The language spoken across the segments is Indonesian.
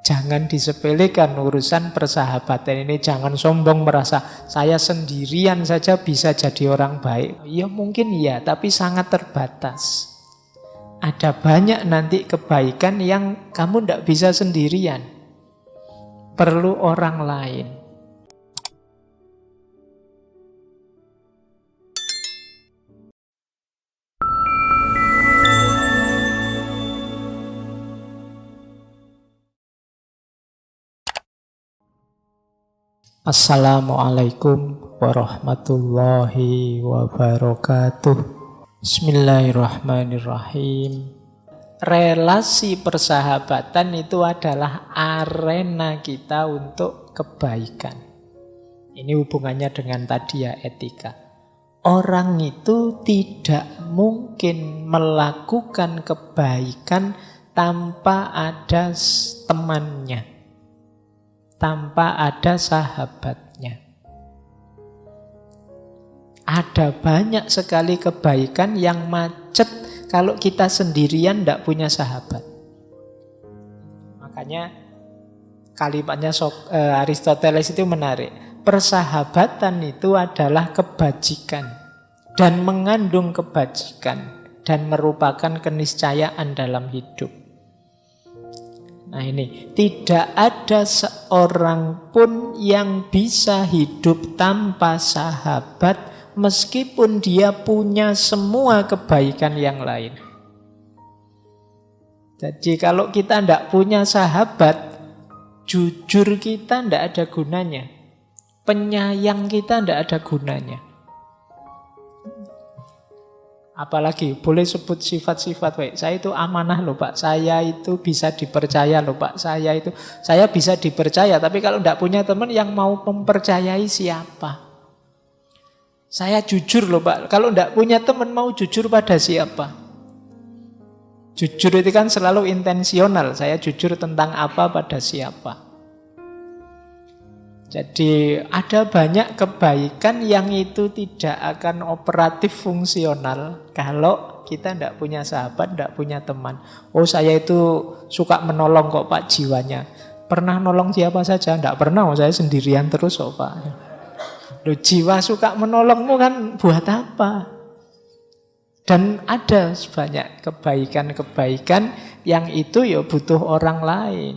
Jangan disepelekan urusan persahabatan ini. Jangan sombong merasa saya sendirian saja bisa jadi orang baik. Ya mungkin iya, tapi sangat terbatas. Ada banyak nanti kebaikan yang kamu tidak bisa sendirian. Perlu orang lain. Assalamualaikum warahmatullahi wabarakatuh. Bismillahirrahmanirrahim. Relasi persahabatan itu adalah arena kita untuk kebaikan. Ini hubungannya dengan tadi ya, etika. Orang itu tidak mungkin melakukan kebaikan tanpa ada temannya, tanpa ada sahabatnya. Ada banyak sekali kebaikan yang macet kalau kita sendirian tidak punya sahabat. Makanya kalimatnya Aristoteles itu menarik. Persahabatan itu adalah kebajikan dan mengandung kebajikan dan merupakan keniscayaan dalam hidup. Nah ini, tidak ada seorang pun yang bisa hidup tanpa sahabat meskipun dia punya semua kebaikan yang lain. Jadi kalau kita tidak punya sahabat, jujur kita tidak ada gunanya. Penyayang kita tidak ada gunanya. Apalagi boleh sebut sifat-sifat baik. Saya itu amanah loh Pak. Saya itu bisa dipercaya loh Pak. Saya bisa dipercaya. Tapi kalau tidak punya teman yang mau mempercayai siapa? Saya jujur loh Pak. Kalau tidak punya teman mau jujur pada siapa? Jujur itu kan selalu intensional. Saya jujur tentang apa pada siapa? Jadi ada banyak kebaikan yang itu tidak akan operatif fungsional kalau kita tidak punya sahabat, tidak punya teman. Oh saya itu suka menolong kok Pak jiwanya. Pernah nolong siapa saja? Tidak pernah, saya sendirian terus kok Pak. Loh, jiwa suka menolongmu kan buat apa? Dan ada banyak kebaikan-kebaikan yang itu ya butuh orang lain.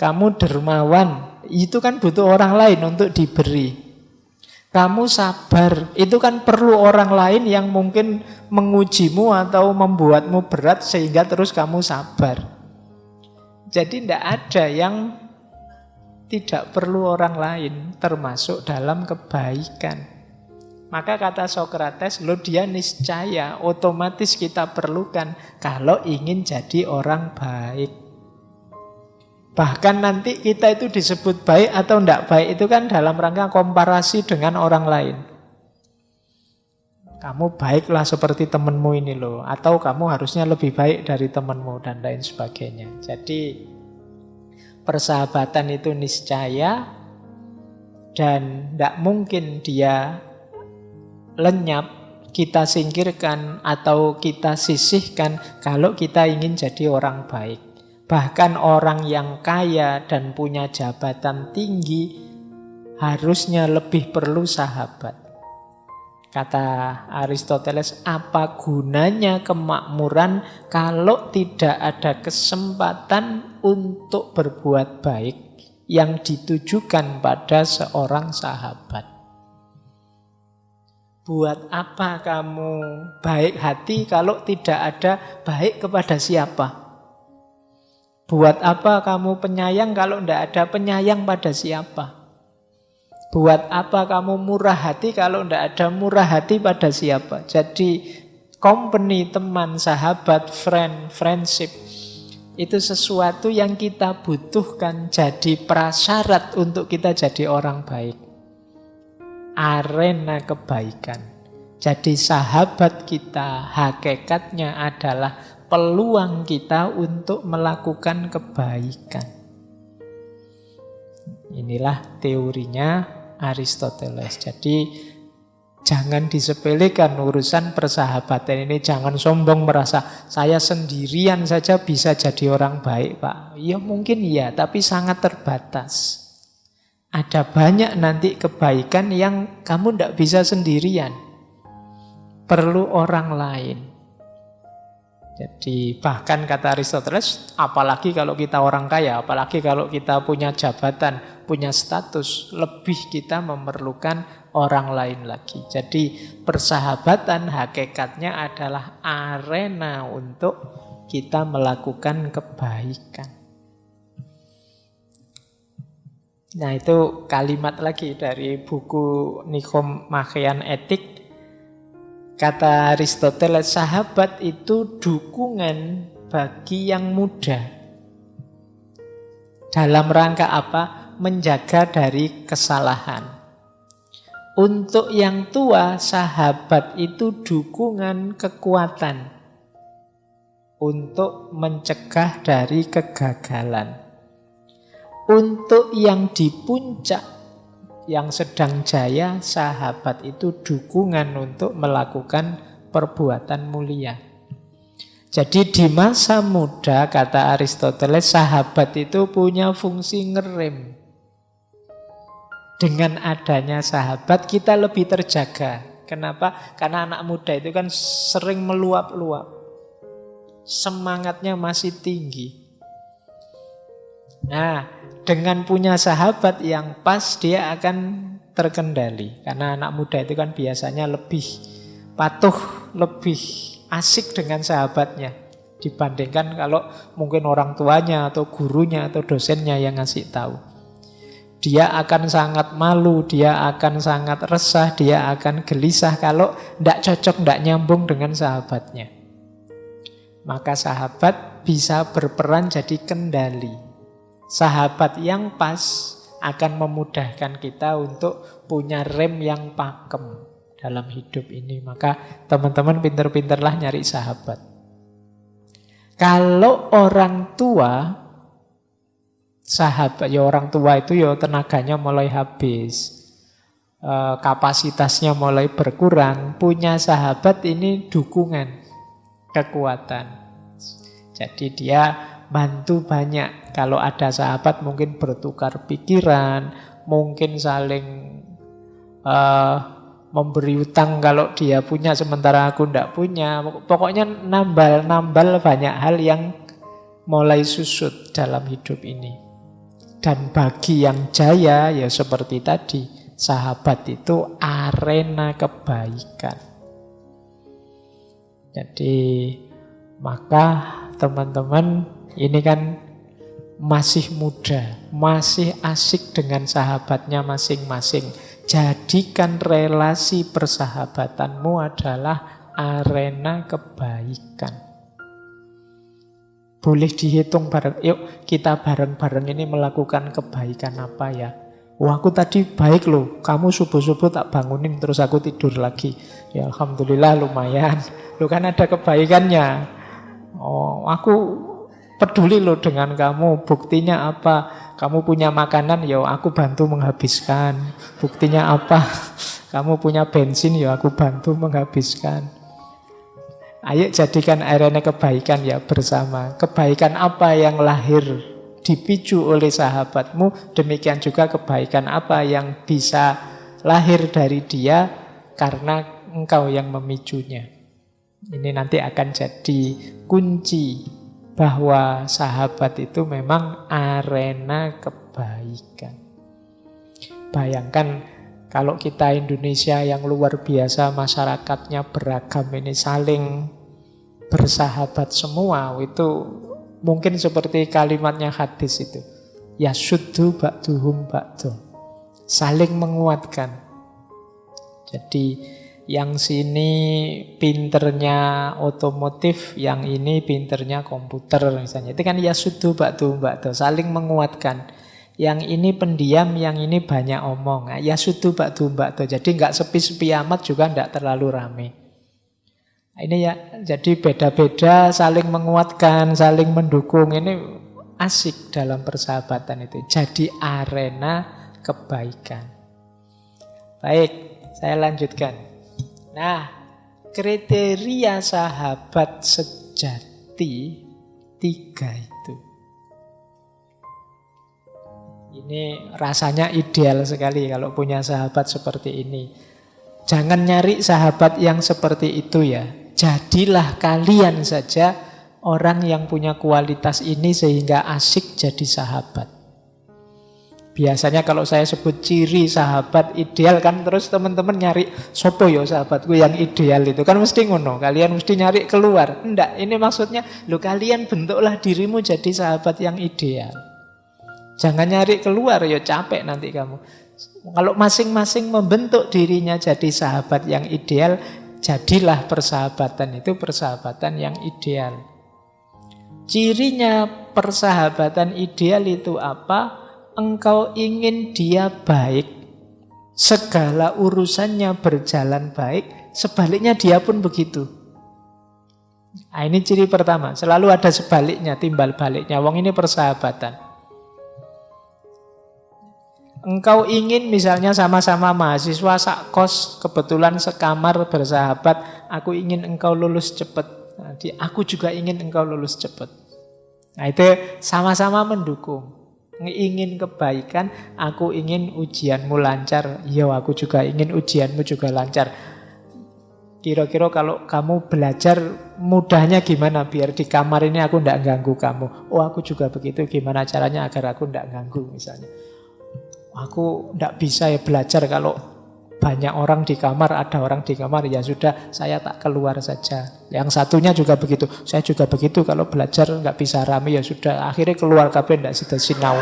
Kamu dermawan, itu kan butuh orang lain untuk diberi. Kamu sabar, itu kan perlu orang lain yang mungkin mengujimu atau membuatmu berat sehingga terus kamu sabar. Jadi tidak ada yang tidak perlu orang lain, termasuk dalam kebaikan. Maka kata Sokrates, lo dia niscaya, otomatis kita perlukan kalau ingin jadi orang baik. Bahkan nanti kita itu disebut baik atau tidak baik itu kan dalam rangka komparasi dengan orang lain. Kamu baiklah seperti temanmu ini loh, atau kamu harusnya lebih baik dari temanmu dan lain sebagainya. Jadi persahabatan itu niscaya dan tidak mungkin dia lenyap, kita singkirkan atau kita sisihkan kalau kita ingin jadi orang baik. Bahkan orang yang kaya dan punya jabatan tinggi harusnya lebih perlu sahabat. Kata Aristoteles, apa gunanya kemakmuran kalau tidak ada kesempatan untuk berbuat baik yang ditujukan pada seorang sahabat? Buat apa kamu baik hati kalau tidak ada baik kepada siapa? Buat apa kamu penyayang kalau tidak ada penyayang pada siapa? Buat apa kamu murah hati kalau tidak ada murah hati pada siapa? Jadi company, teman, sahabat, friendship itu sesuatu yang kita butuhkan, jadi prasyarat untuk kita jadi orang baik. Arena kebaikan. Jadi sahabat kita hakikatnya adalah peluang kita untuk melakukan kebaikan. Inilah teorinya Aristoteles. Jadi Jangan disepelekan urusan persahabatan ini. Jangan sombong merasa saya sendirian saja bisa jadi orang baik, Pak. Ya mungkin iya, tapi sangat terbatas. Ada banyak nanti kebaikan yang kamu tidak bisa sendirian. Perlu orang lain. Jadi bahkan kata Aristoteles, apalagi kalau kita orang kaya, apalagi kalau kita punya jabatan, punya status, lebih kita memerlukan orang lain lagi. Jadi persahabatan hakikatnya adalah arena untuk kita melakukan kebaikan. Nah itu kalimat lagi dari buku Nikomachean Etik. Kata Aristoteles, sahabat itu dukungan bagi yang muda. Dalam rangka apa? Menjaga dari kesalahan. Untuk yang tua, sahabat itu dukungan kekuatan. Untuk mencegah dari kegagalan. Untuk yang di puncak, yang sedang jaya, sahabat itu dukungan untuk melakukan perbuatan mulia. Jadi di masa muda, kata Aristoteles, sahabat itu punya fungsi ngerem. Dengan adanya sahabat kita lebih terjaga. Kenapa? Karena anak muda itu kan sering meluap-luap. Semangatnya masih tinggi. Nah, dengan punya sahabat yang pas, dia akan terkendali. Karena anak muda itu kan biasanya lebih patuh, lebih asik dengan sahabatnya dibandingkan kalau mungkin orang tuanya atau gurunya atau dosennya yang ngasih tahu. Dia akan sangat malu, dia akan sangat resah, dia akan gelisah kalau tidak cocok, tidak nyambung dengan sahabatnya. Maka sahabat bisa berperan jadi kendali. Sahabat yang pas akan memudahkan kita untuk punya rem yang pakem dalam hidup ini. Maka teman-teman pinter-pinterlah nyari sahabat. Kalau orang tua, sahabat ya orang tua itu ya tenaganya mulai habis, kapasitasnya mulai berkurang. Punya sahabat ini dukungan, kekuatan. Jadi dia bantu banyak. Kalau ada sahabat mungkin bertukar pikiran, mungkin saling memberi utang kalau dia punya sementara aku tidak punya. Pokoknya nambal banyak hal yang mulai susut dalam hidup ini. Dan bagi yang jaya ya seperti tadi, sahabat itu arena kebaikan. Jadi maka teman-teman ini kan masih muda, masih asik dengan sahabatnya masing-masing. Jadikan relasi persahabatanmu adalah arena kebaikan. Boleh dihitung bareng. Yuk kita bareng-bareng ini melakukan kebaikan apa ya? Wah aku tadi baik loh, kamu subuh-subuh tak bangunin terus aku tidur lagi. Ya alhamdulillah lumayan. Lu kan ada kebaikannya. Oh aku peduli loh dengan kamu. Buktinya apa? Kamu punya makanan, ya aku bantu menghabiskan. Buktinya apa? Kamu punya bensin, ya aku bantu menghabiskan. Ayo jadikan arena kebaikan ya bersama. Kebaikan apa yang lahir dipicu oleh sahabatmu, demikian juga kebaikan apa yang bisa lahir dari dia karena engkau yang memicunya. Ini nanti akan jadi kunci bahwa sahabat itu memang arena kebaikan. Bayangkan kalau kita Indonesia yang luar biasa, masyarakatnya beragam ini saling bersahabat semua, itu mungkin seperti kalimatnya hadis itu. Yasuddu ba'duhum ba'du. Saling menguatkan. Jadi yang sini pinternya otomotif, yang ini pinternya komputer misalnya. Itu kan yasuddu ba'duhum ba'du, saling menguatkan. Yang ini pendiam, yang ini banyak omong. Yasuddu ba'duhum ba'du. Jadi nggak sepi-sepi amat juga nggak terlalu rame. Ini ya, jadi beda-beda, saling menguatkan, saling mendukung. Ini asik dalam persahabatan itu. Jadi arena kebaikan. Baik, saya lanjutkan. Nah, kriteria sahabat sejati 3 itu. Ini rasanya ideal sekali kalau punya sahabat seperti ini. Jangan nyari sahabat yang seperti itu ya. Jadilah kalian saja orang yang punya kualitas ini sehingga asik jadi sahabat. Biasanya kalau saya sebut ciri sahabat ideal kan terus teman-teman nyari sopo yo sahabatku yang ideal itu kan mesti ngono. Kalian mesti nyari keluar. Enggak, ini maksudnya kalian bentuklah dirimu jadi sahabat yang ideal. Jangan nyari keluar, ya capek nanti kamu. Kalau masing-masing membentuk dirinya jadi sahabat yang ideal, jadilah persahabatan itu persahabatan yang ideal. Cirinya persahabatan ideal itu apa? Engkau ingin dia baik, segala urusannya berjalan baik, sebaliknya dia pun begitu. Nah, ini ciri pertama, selalu ada sebaliknya, timbal baliknya. Wong ini persahabatan. Engkau ingin misalnya sama-sama mahasiswa sakos, kebetulan sekamar bersahabat, aku ingin engkau lulus cepat. Nah, aku juga ingin engkau lulus cepat. Nah, itu sama-sama mendukung. Ingin kebaikan, aku ingin ujianmu lancar. Ya, aku juga ingin ujianmu juga lancar. Kira-kira kalau kamu belajar mudahnya gimana biar di kamar ini aku tidak ganggu kamu. Oh, aku juga begitu, gimana caranya agar aku tidak ganggu misalnya. Aku tidak bisa ya belajar kalau banyak orang di kamar, ada orang di kamar, ya sudah saya tak keluar saja. Yang satunya juga begitu, saya juga begitu kalau belajar nggak bisa rame, ya sudah akhirnya keluar kabeh ndak sida sinau.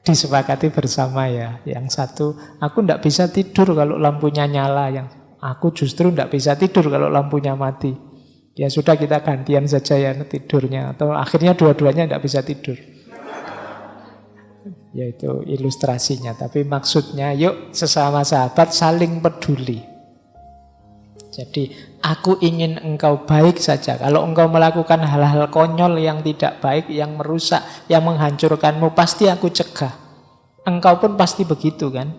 Disepakati bersama ya. Yang satu, aku ndak bisa tidur kalau lampunya nyala, yang aku justru ndak bisa tidur kalau lampunya mati. Ya sudah kita gantian saja ya tidurnya, atau akhirnya dua-duanya ndak bisa tidur. Yaitu ilustrasinya. Tapi maksudnya yuk sesama sahabat saling peduli. Jadi aku ingin engkau baik saja. Kalau engkau melakukan hal-hal konyol yang tidak baik, yang merusak, yang menghancurkanmu, pasti aku cegah. Engkau pun pasti begitu kan.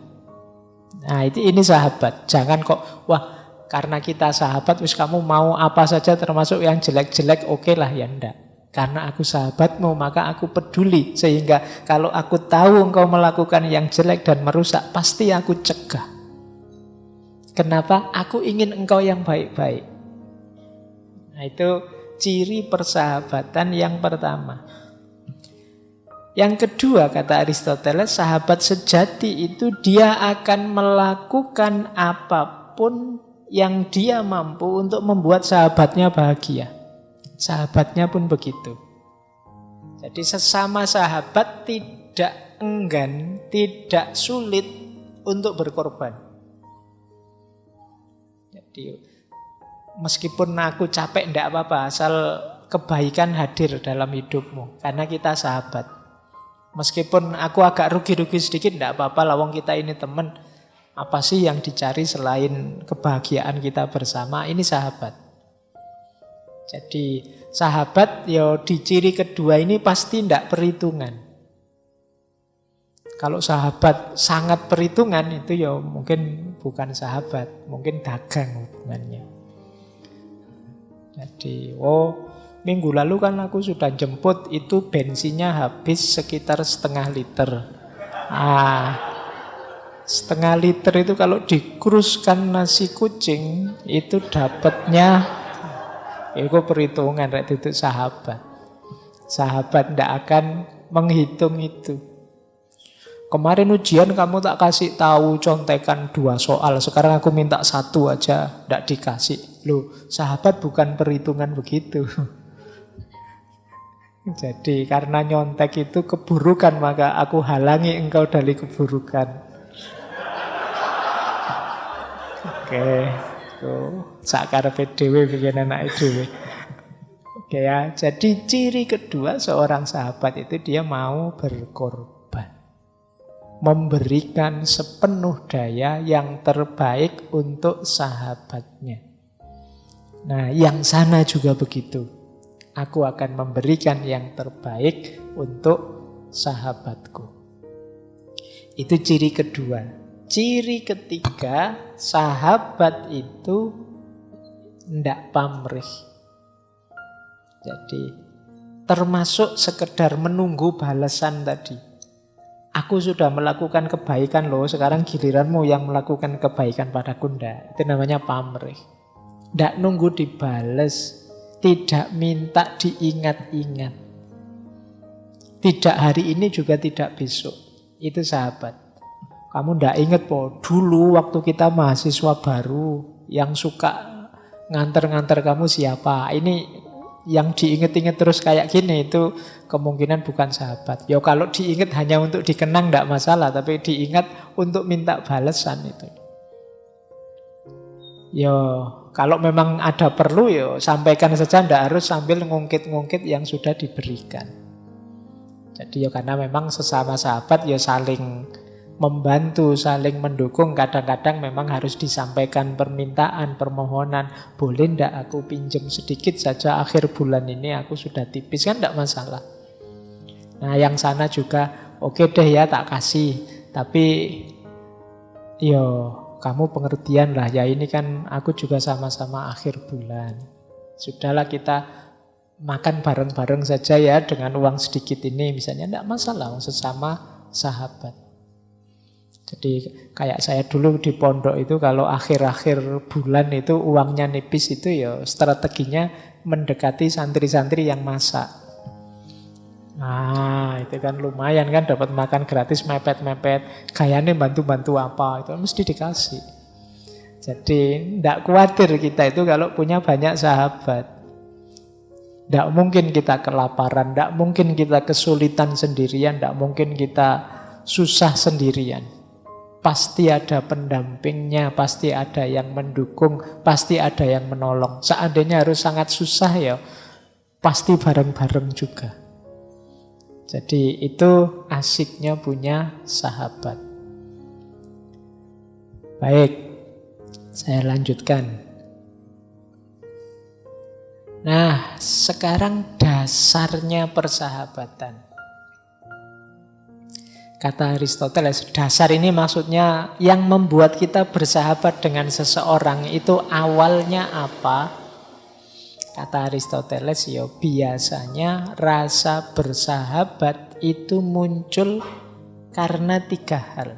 Nah ini sahabat. Jangan kok wah karena kita sahabat wis kamu mau apa saja termasuk yang jelek-jelek oke lah, ya enggak. Karena aku sahabatmu, maka aku peduli. Sehingga kalau aku tahu engkau melakukan yang jelek dan merusak, pasti aku cegah. Kenapa? Aku ingin engkau yang baik-baik. Nah itu ciri persahabatan yang pertama. Yang kedua, kata Aristoteles, sahabat sejati itu dia akan melakukan apapun yang dia mampu untuk membuat sahabatnya bahagia. Sahabatnya pun begitu. Jadi sesama sahabat tidak enggan, tidak sulit untuk berkorban. Jadi meskipun aku capek tidak apa-apa, asal kebaikan hadir dalam hidupmu. Karena kita sahabat. Meskipun aku agak rugi-rugi sedikit tidak apa-apa, lawang kita ini teman. Apa sih yang dicari selain kebahagiaan kita bersama? Ini sahabat. Jadi sahabat ya di ciri kedua ini pasti tidak perhitungan. Kalau sahabat sangat perhitungan itu ya mungkin bukan sahabat, mungkin dagang hubungannya. Jadi minggu lalu kan aku sudah jemput itu bensinnya habis sekitar setengah liter. Setengah liter itu kalau dikruskan nasi kucing itu dapatnya itu perhitungan, itu sahabat. Sahabat tidak akan menghitung itu. Kemarin ujian kamu tak kasih tahu contekan 2 soal, sekarang aku minta 1 aja, tidak dikasih. Loh, sahabat bukan perhitungan begitu. Jadi karena nyontek itu keburukan, maka aku halangi engkau dari keburukan. Oke. Sakarepe dhewe bikin anak dhewe. Oke ya, jadi ciri kedua seorang sahabat itu dia mau berkorban. Memberikan sepenuh daya yang terbaik untuk sahabatnya. Nah, yang sana juga begitu. Aku akan memberikan yang terbaik untuk sahabatku. Itu ciri kedua. Ciri ketiga, sahabat itu ndak pamrih. Jadi termasuk sekedar menunggu balasan tadi. Aku sudah melakukan kebaikan loh, sekarang giliranmu yang melakukan kebaikan padaku, ndak. Itu namanya pamrih. Ndak nunggu dibales, tidak minta diingat-ingat. Tidak hari ini juga tidak besok. Itu sahabat. Kamu ndak ingat po, dulu waktu kita mahasiswa baru yang suka nganter-nganter kamu siapa? Ini yang diinget-inget terus kayak gini, itu kemungkinan bukan sahabat. Ya kalau diingat hanya untuk dikenang ndak masalah, tapi diingat untuk minta balasan itu. Ya kalau memang ada perlu ya sampaikan saja, ndak harus sambil ngungkit-ngungkit yang sudah diberikan. Jadi ya karena memang sesama sahabat ya saling membantu, saling mendukung. Kadang-kadang memang harus disampaikan permintaan, permohonan. Boleh ndak aku pinjam sedikit saja akhir bulan ini, aku sudah tipis, kan ndak masalah. Nah yang sana juga oke deh ya tak kasih, tapi yo kamu pengertian lah ya, ini kan aku juga sama-sama akhir bulan. Sudahlah kita makan bareng-bareng saja ya dengan uang sedikit ini misalnya, ndak masalah, sesama sahabat. Jadi kayak saya dulu di pondok itu kalau akhir-akhir bulan itu uangnya nipis, itu ya strateginya mendekati santri-santri yang masak. Nah itu kan lumayan kan, dapat makan gratis, mepet-mepet, gayanya bantu-bantu apa, itu mesti dikasih. Jadi tidak khawatir kita itu kalau punya banyak sahabat. Tidak mungkin kita kelaparan, tidak mungkin kita kesulitan sendirian, tidak mungkin kita susah sendirian. Pasti ada pendampingnya, pasti ada yang mendukung, pasti ada yang menolong. Seandainya harus sangat susah ya, pasti bareng-bareng juga. Jadi itu asiknya punya sahabat. Baik, saya lanjutkan. Nah, sekarang dasarnya persahabatan. Kata Aristoteles, dasar ini maksudnya yang membuat kita bersahabat dengan seseorang itu awalnya apa? Kata Aristoteles, ya biasanya rasa bersahabat itu muncul karena 3 hal.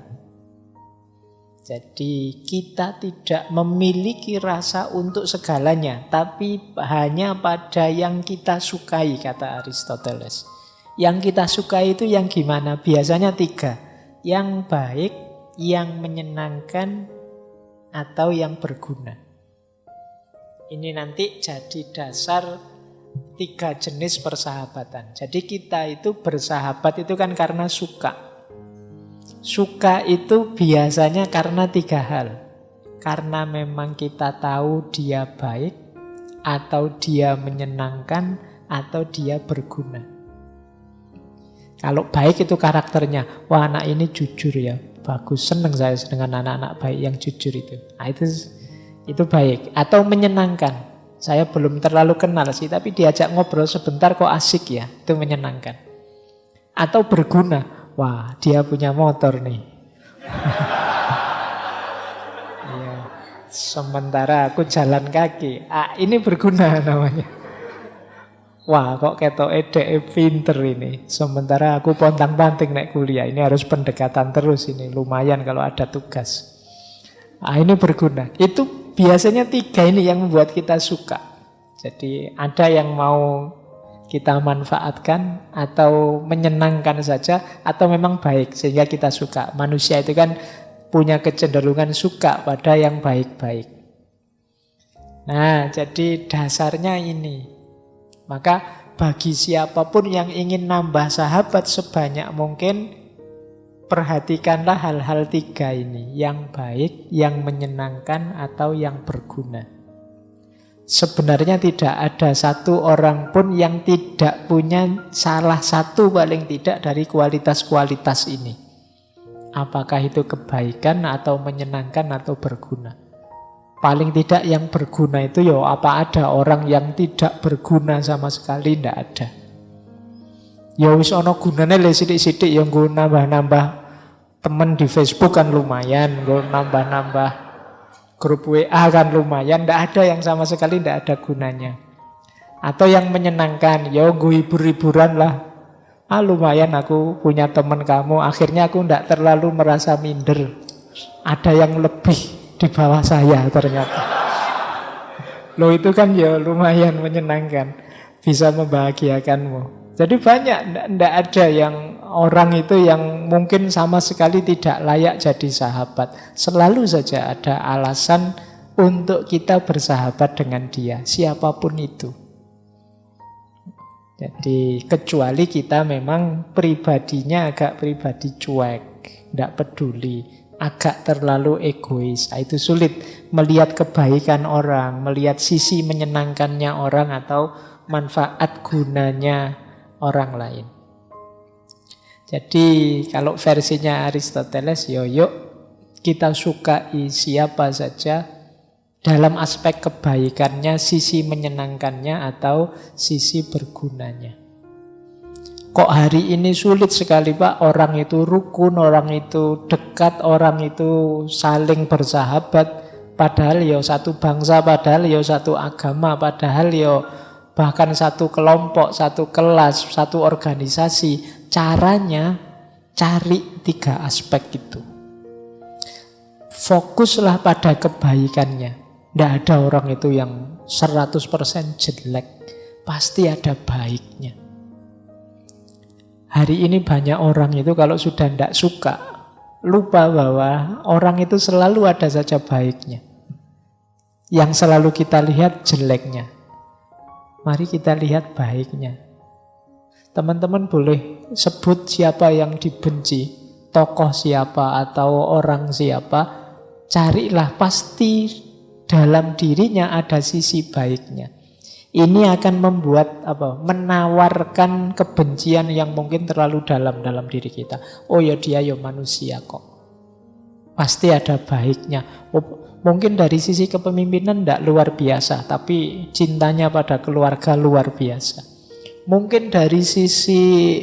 Jadi kita tidak memiliki rasa untuk segalanya, tapi hanya pada yang kita sukai, kata Aristoteles. Yang kita sukai itu yang gimana? Biasanya 3. Yang baik, yang menyenangkan, atau yang berguna. Ini nanti jadi dasar 3 jenis persahabatan. Jadi kita itu bersahabat itu kan karena suka. Suka itu biasanya karena 3 hal. Karena memang kita tahu dia baik, atau dia menyenangkan, atau dia berguna. Kalau baik itu karakternya, wah anak ini jujur ya, bagus, seneng saya dengan anak-anak baik yang jujur itu. Nah, itu baik. Atau menyenangkan, saya belum terlalu kenal sih, tapi diajak ngobrol sebentar kok asik ya, itu menyenangkan. Atau berguna, wah dia punya motor nih. Ya, sementara aku jalan kaki, ini berguna namanya. Wah kok ketoke dhek pinter ini, sementara aku pontang-panting naik kuliah. Ini harus pendekatan terus ini, lumayan kalau ada tugas. Ini berguna. Itu biasanya 3 ini yang membuat kita suka. Jadi ada yang mau kita manfaatkan, atau menyenangkan saja, atau memang baik sehingga kita suka. Manusia itu kan punya kecenderungan suka pada yang baik-baik. Nah jadi dasarnya ini. Maka bagi siapapun yang ingin nambah sahabat sebanyak mungkin, perhatikanlah hal-hal 3 ini. Yang baik, yang menyenangkan, atau yang berguna. Sebenarnya tidak ada satu orang pun yang tidak punya salah satu paling tidak dari kualitas-kualitas ini. Apakah itu kebaikan, atau menyenangkan, atau berguna. Paling tidak yang berguna itu ya, apa ada orang yang tidak berguna sama sekali? Tidak ada. Ya wis ana gunane le sithik-sithik yang nggo nambah-nambah Temen di Facebook kan lumayan, gue nambah-nambah grup WA kan lumayan, ndak ada yang sama sekali ndak ada gunanya. Atau yang menyenangkan, ya gue hibur-hiburan lah. Lumayan aku punya teman kamu, akhirnya aku ndak terlalu merasa minder. Ada yang lebih di bawah saya ternyata. Loh itu kan ya lumayan menyenangkan, bisa membahagiakanmu. Jadi banyak, ndak ada yang orang itu yang mungkin sama sekali tidak layak jadi sahabat. Selalu saja ada alasan untuk kita bersahabat dengan dia, siapapun itu. Jadi kecuali kita memang pribadinya agak pribadi cuek, ndak peduli, agak terlalu egois. Itu sulit melihat kebaikan orang, melihat sisi menyenangkannya orang atau manfaat gunanya orang lain. Jadi kalau versinya Aristoteles, yuk kita sukai siapa saja dalam aspek kebaikannya, sisi menyenangkannya atau sisi bergunanya. Kok hari ini sulit sekali Pak, orang itu rukun, orang itu dekat, orang itu saling bersahabat, padahal ya satu bangsa, padahal ya satu agama, padahal ya bahkan satu kelompok, satu kelas, satu organisasi. Caranya cari 3 aspek itu. Fokuslah pada kebaikannya. Tidak ada orang itu yang 100% jelek. Pasti ada baiknya. Hari ini banyak orang itu kalau sudah tidak suka, lupa bahwa orang itu selalu ada saja baiknya. Yang selalu kita lihat jeleknya. Mari kita lihat baiknya. Teman-teman boleh sebut siapa yang dibenci, tokoh siapa atau orang siapa, carilah, pasti dalam dirinya ada sisi baiknya. Ini akan membuat menawarkan kebencian yang mungkin terlalu dalam diri kita. Oh ya dia ya manusia kok. Pasti ada baiknya. Mungkin dari sisi kepemimpinan tidak luar biasa, tapi cintanya pada keluarga luar biasa. Mungkin dari sisi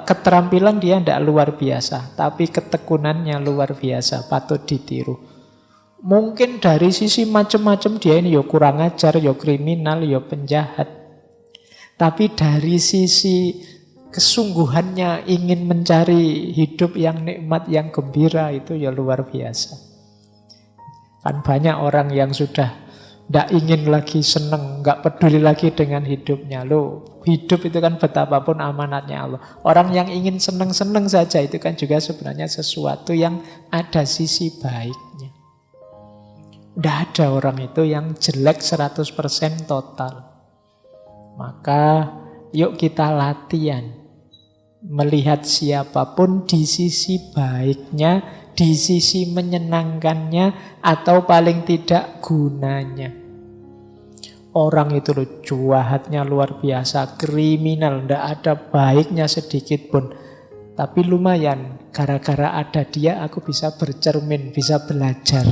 keterampilan dia tidak luar biasa, tapi ketekunannya luar biasa, patut ditiru. Mungkin dari sisi macam-macam dia ini ya kurang ajar, ya kriminal, ya penjahat. Tapi dari sisi kesungguhannya ingin mencari hidup yang nikmat, yang gembira, itu ya luar biasa. Kan banyak orang yang sudah tidak ingin lagi senang, nggak peduli lagi dengan hidupnya. Loh, hidup itu kan betapapun amanatnya Allah. Orang yang ingin senang-senang saja itu kan juga sebenarnya sesuatu yang ada sisi baiknya. Tidak ada orang itu yang jelek 100% total. Maka yuk kita latihan melihat siapapun di sisi baiknya, di sisi menyenangkannya, atau paling tidak gunanya. Orang itu loh jahatnya luar biasa, kriminal, tidak ada baiknya sedikit pun. Tapi lumayan, gara-gara ada dia aku bisa bercermin, bisa belajar.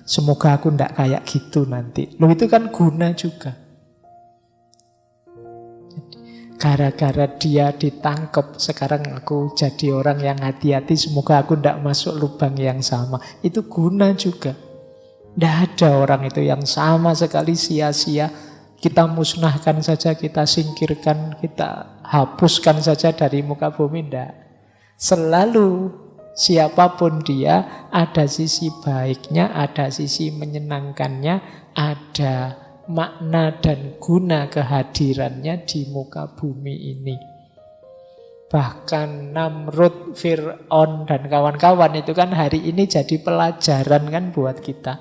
Semoga aku tidak kayak gitu nanti. Loh itu kan guna juga. Gara-gara dia ditangkap, sekarang aku jadi orang yang hati-hati, semoga aku tidak masuk lubang yang sama. Itu guna juga. Tidak ada orang itu yang sama sekali sia-sia. Kita musnahkan saja, kita singkirkan, kita hapuskan saja dari muka bumi. Tidak. Selalu siapapun dia, ada sisi baiknya, ada sisi menyenangkannya, ada makna dan guna kehadirannya di muka bumi ini. Bahkan Namrud, Fir'aun dan kawan-kawan itu kan hari ini jadi pelajaran kan buat kita.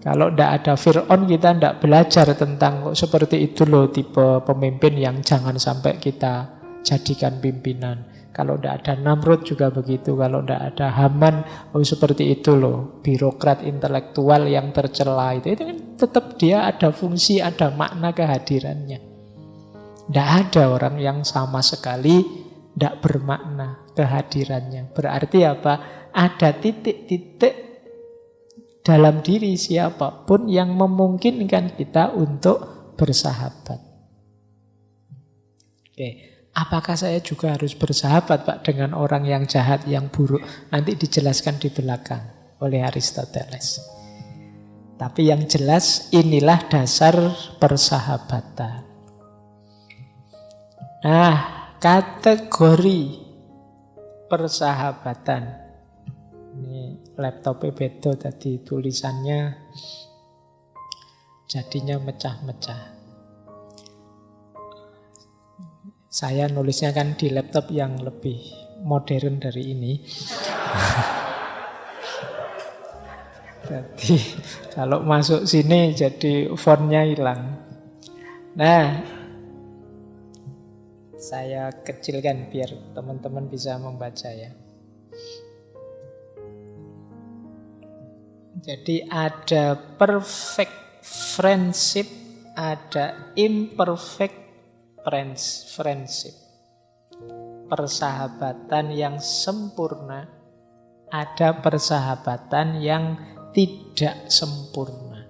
Kalau tidak ada Fir'aun kita tidak belajar tentang kok seperti itu loh tipe pemimpin yang jangan sampai kita jadikan pimpinan. Kalau tidak ada Namrud juga begitu. Kalau tidak ada Haman, oh seperti itu loh, birokrat intelektual yang tercela itu kan tetap dia ada fungsi, ada makna kehadirannya. Tidak ada orang yang sama sekali tidak bermakna kehadirannya. Berarti apa? Ada titik-titik dalam diri siapapun yang memungkinkan kita untuk bersahabat. Oke. Apakah saya juga harus bersahabat Pak dengan orang yang jahat, yang buruk? Nanti dijelaskan di belakang oleh Aristoteles. Tapi yang jelas inilah dasar persahabatan. Nah, kategori persahabatan. Ini laptopnya beda tadi tulisannya jadinya mecah-mecah. Saya nulisnya kan di laptop yang lebih modern dari ini. Jadi kalau masuk sini jadi fontnya hilang. Nah, saya kecilkan biar teman-teman bisa membaca ya. Jadi ada perfect friendship, ada imperfect friendship. Persahabatan yang sempurna, ada persahabatan yang tidak sempurna.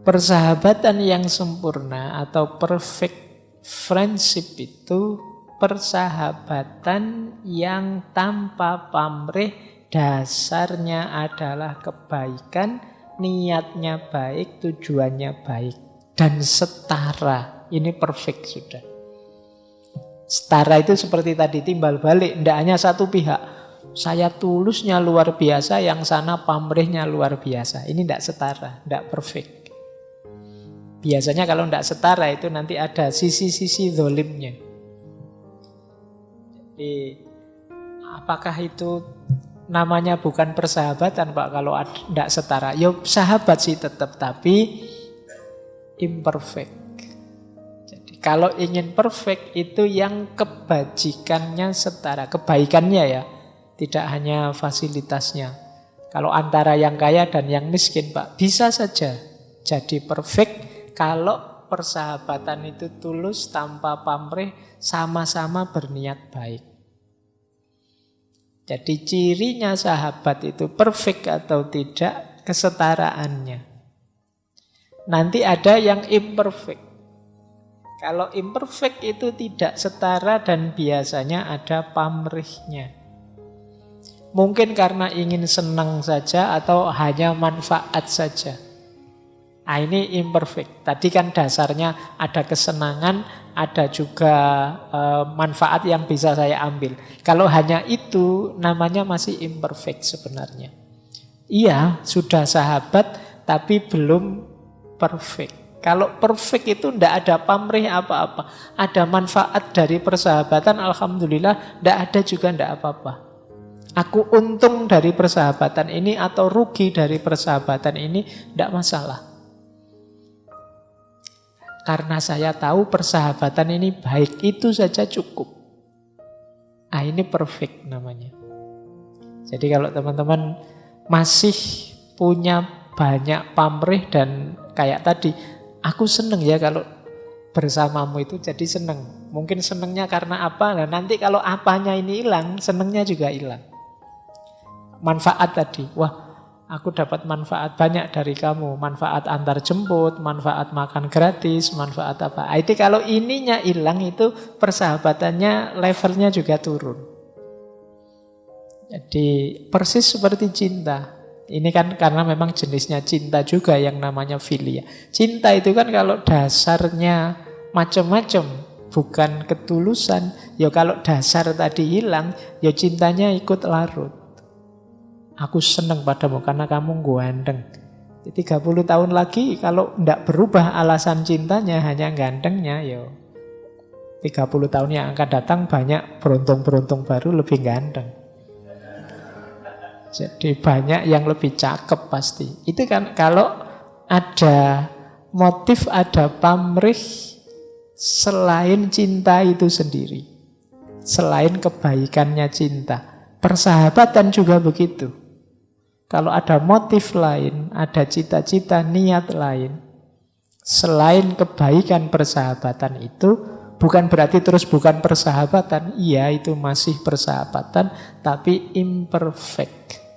Persahabatan yang sempurna atau perfect friendship itu persahabatan yang tanpa pamrih, dasarnya adalah kebaikan, niatnya baik, tujuannya baik, dan setara. Ini perfect sudah. Setara itu seperti tadi timbal balik, tidak hanya satu pihak. Saya tulusnya luar biasa, yang sana pamrihnya luar biasa. Ini tidak setara, tidak perfect. Biasanya kalau tidak setara itu nanti ada sisi-sisi zolimnya. Jadi apakah itu namanya bukan persahabatan Pak kalau tidak setara? Ya sahabat sih tetap, tapi imperfect. Kalau ingin perfect itu yang kebajikannya setara. Kebaikannya ya, tidak hanya fasilitasnya. Kalau antara yang kaya dan yang miskin Pak, bisa saja jadi perfect kalau persahabatan itu tulus, tanpa pamrih, sama-sama berniat baik. Jadi cirinya sahabat itu perfect atau tidak, kesetaraannya. Nanti ada yang imperfect. Kalau imperfect itu tidak setara dan biasanya ada pamrihnya. Mungkin karena ingin senang saja atau hanya manfaat saja. Nah, ini imperfect. Tadi kan dasarnya ada kesenangan, ada juga manfaat yang bisa saya ambil. Kalau hanya itu namanya masih imperfect sebenarnya. Iya, sudah sahabat tapi belum perfect. Kalau perfect itu tidak ada pamrih apa-apa. Ada manfaat dari persahabatan, alhamdulillah. Tidak ada juga tidak apa-apa. Aku untung dari persahabatan ini atau rugi dari persahabatan ini, tidak masalah. Karena saya tahu persahabatan ini baik, itu saja cukup. Ah, ini perfect namanya. Jadi kalau teman-teman masih punya banyak pamrih dan kayak tadi, aku seneng ya kalau bersamamu itu jadi seneng. Mungkin senengnya karena apa? Nah, nanti kalau apanya ini hilang, senengnya juga hilang. Manfaat tadi, wah aku dapat manfaat banyak dari kamu. Manfaat antar jemput, manfaat makan gratis, manfaat apa. Itu kalau ininya hilang itu persahabatannya levelnya juga turun. Jadi persis seperti cinta. Ini kan karena memang jenisnya cinta juga yang namanya filia. Cinta itu kan kalau dasarnya macam-macam, bukan ketulusan. Ya kalau dasar tadi hilang, ya cintanya ikut larut. Aku senang padamu karena kamu ganteng. 30 tahun lagi kalau tidak berubah alasan cintanya hanya gantengnya, ya 30 tahun yang akan datang banyak beruntung-beruntung baru lebih ganteng. Jadi banyak yang lebih cakep pasti. Itu kan kalau ada motif, ada pamrih selain cinta itu sendiri. Selain kebaikannya cinta. Persahabatan juga begitu. Kalau ada motif lain, ada cita-cita, niat lain. Selain kebaikan persahabatan itu, bukan berarti terus bukan persahabatan. Iya, itu masih persahabatan, tapi imperfect.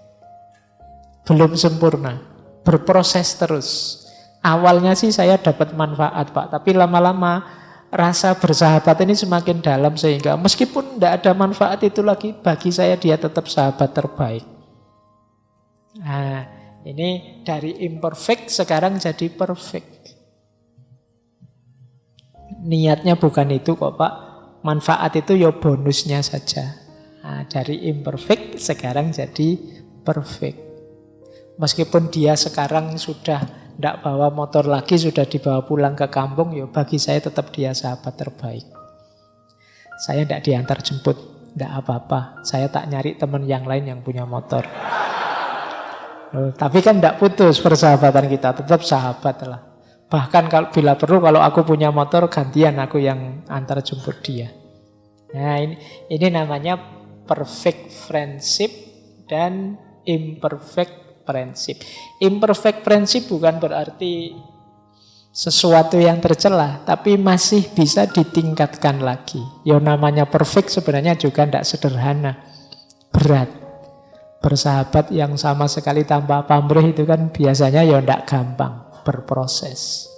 Belum sempurna, berproses terus. Awalnya sih saya dapat manfaat Pak, tapi lama-lama rasa bersahabat ini semakin dalam sehingga meskipun tidak ada manfaat itu lagi, bagi saya dia tetap sahabat terbaik. Nah, ini dari imperfect sekarang jadi perfect. Niatnya bukan itu kok Pak. Manfaat itu ya bonusnya saja. Nah, dari imperfect sekarang jadi perfect. Meskipun dia sekarang sudah tidak bawa motor lagi, sudah dibawa pulang ke kampung, ya bagi saya tetap dia sahabat terbaik. Saya tidak diantar jemput, tidak apa-apa. Saya tak nyari teman yang lain yang punya motor. Tapi kan tidak putus persahabatan kita, tetap sahabat lah. Bahkan kalau bila perlu, kalau aku punya motor, gantian aku yang antar jemput dia. Nah ini namanya perfect friendship dan imperfect friendship. Imperfect friendship bukan berarti sesuatu yang tercela, tapi masih bisa ditingkatkan lagi. Yang namanya perfect sebenarnya juga tidak sederhana, berat. Bersahabat yang sama sekali tanpa pamrih itu kan biasanya ya tidak gampang, berproses.